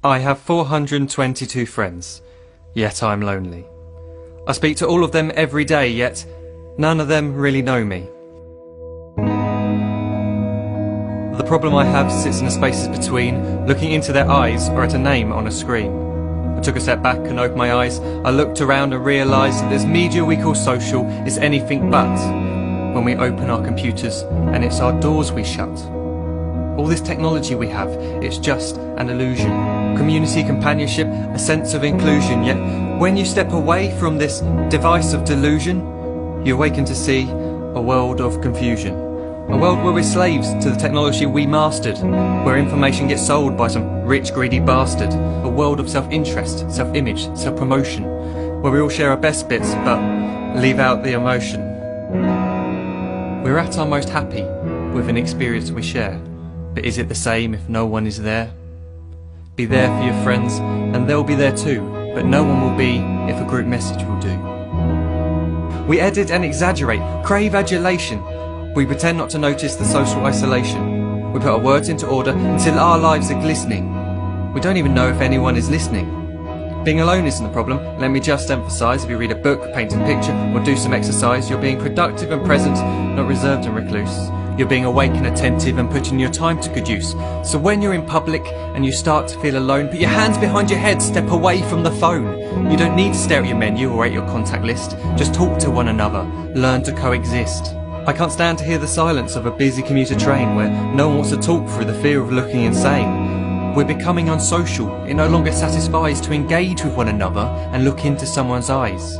I have 422 friends, yet I'm lonely. I speak to all of them every day, yet none of them really know me. The problem I have sits in the spaces between looking into their eyes or at a name on a screen. I took a step back and opened my eyes. I looked around and realised that this media we call social is anything but when we open our computers and it's our doors we shut. All this technology we have, it's just an illusion. Community, companionship, a sense of inclusion. Yet when you step away from this device of delusion, you awaken to see a world of confusion. A world where we're slaves to the technology we mastered, where information gets sold by some rich, greedy bastard. A world of self-interest, self-image, self-promotion, where we all share our best bits but leave out the emotion. We're at our most happy with an experience we share, but is it the same if no one is there? Be there for your friends and they'll be there too, but no one will be if a group message will do. We edit and exaggerate, crave adulation. We pretend not to notice the social isolation. We put our words into order until our lives are glistening. We don't even know if anyone is listening. Being alone isn't the problem. Let me just emphasise, if you read a book, paint a picture, or do some exercise, you're being productive and present, not reserved and recluse. You're being awake and attentive and putting your time to good use. So when you're in public and you start to feel alone, put your hands behind your head, step away from the phone. You don't need to stare at your menu or at your contact list. Just talk to one another. Learn to coexist. I can't stand to hear the silence of a busy commuter train where no one wants to talk through the fear of looking insane. We're becoming unsocial. It no longer satisfies to engage with one another and look into someone's eyes.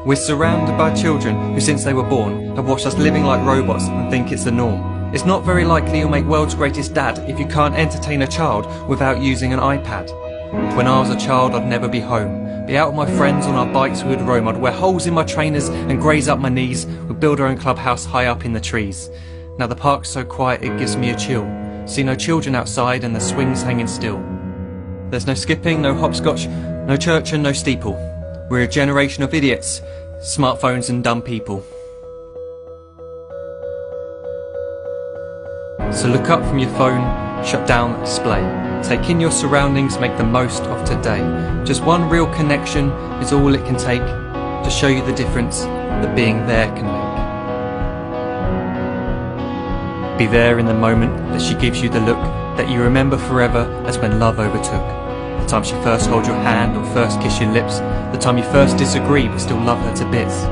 We're surrounded by children who, since they were born, have watched us living like robots and think it's the norm. It's not very likely you'll make world's greatest dad if you can't entertain a child without using an iPad. When I was a child, I'd never be home. Be out with my friends on our bikes we would roam. I'd wear holes in my trainers and graze up my knees. We'd build our own clubhouse high up in the trees. Now the park's so quiet it gives me a chill. See no children outside and the swings hanging still. There's no skipping, no hopscotch, no church and no steeple. We're a generation of idiots, smartphones and dumb people. So look up from your phone, shut down the display. Take in your surroundings, make the most of today. Just one real connection is all it can take to show you the difference that being there can make. Be there in the moment that she gives you the look that you remember forever as when love overtook. The time she first holds your hand or first kiss your lips. The time you first disagree but still love her to bits.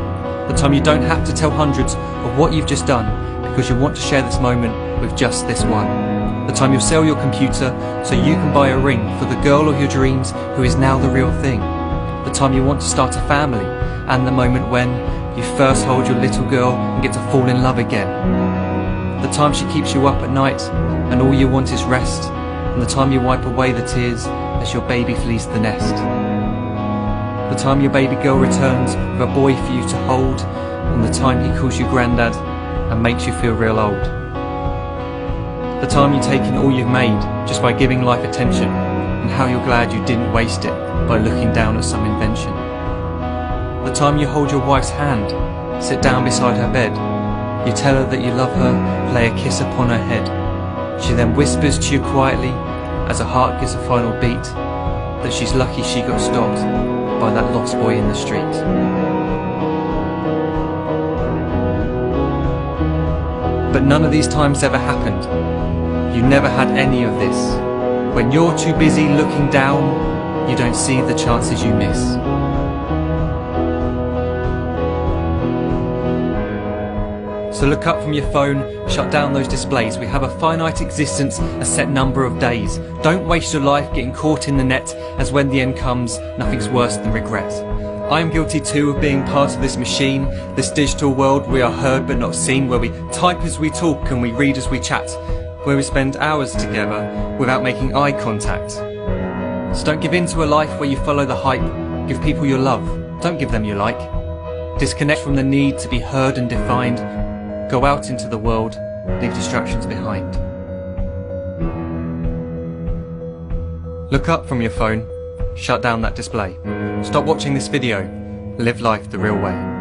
The time you don't have to tell hundreds of what you've just done because you want to share this moment with just this one. The time you'll sell your computer so you can buy a ring for the girl of your dreams who is now the real thing. The time you want to start a family, and the moment when you first hold your little girl and get to fall in love again. The time she keeps you up at night and all you want is rest, and the time you wipe away the tears as your baby flees the nest. The time your baby girl returns with a boy for you to hold, and the time he calls you granddad and makes you feel real old. The time you take in all you've made just by giving life attention, and how you're glad you didn't waste it by looking down at some invention. The time you hold your wife's hand, sit down beside her bed, you tell her that you love her, lay a kiss upon her head. She then whispers to you quietly, as her heart gives a final beat, that she's lucky she got stopped by that lost boy in the street. But none of these times ever happened. You never had any of this. When you're too busy looking down, you don't see the chances you miss. So look up from your phone, shut down those displays. We have a finite existence, a set number of days. Don't waste your life getting caught in the net, as when the end comes, nothing's worse than regret. I am guilty too of being part of this machine, this digital world we are heard but not seen, where we type as we talk and we read as we chat, where we spend hours together without making eye contact. So don't give in to a life where you follow the hype. Give people your love, don't give them your like. Disconnect from the need to be heard and defined. Go out into the world, leave distractions behind. Look up from your phone, shut down that display. Stop watching this video, live life the real way.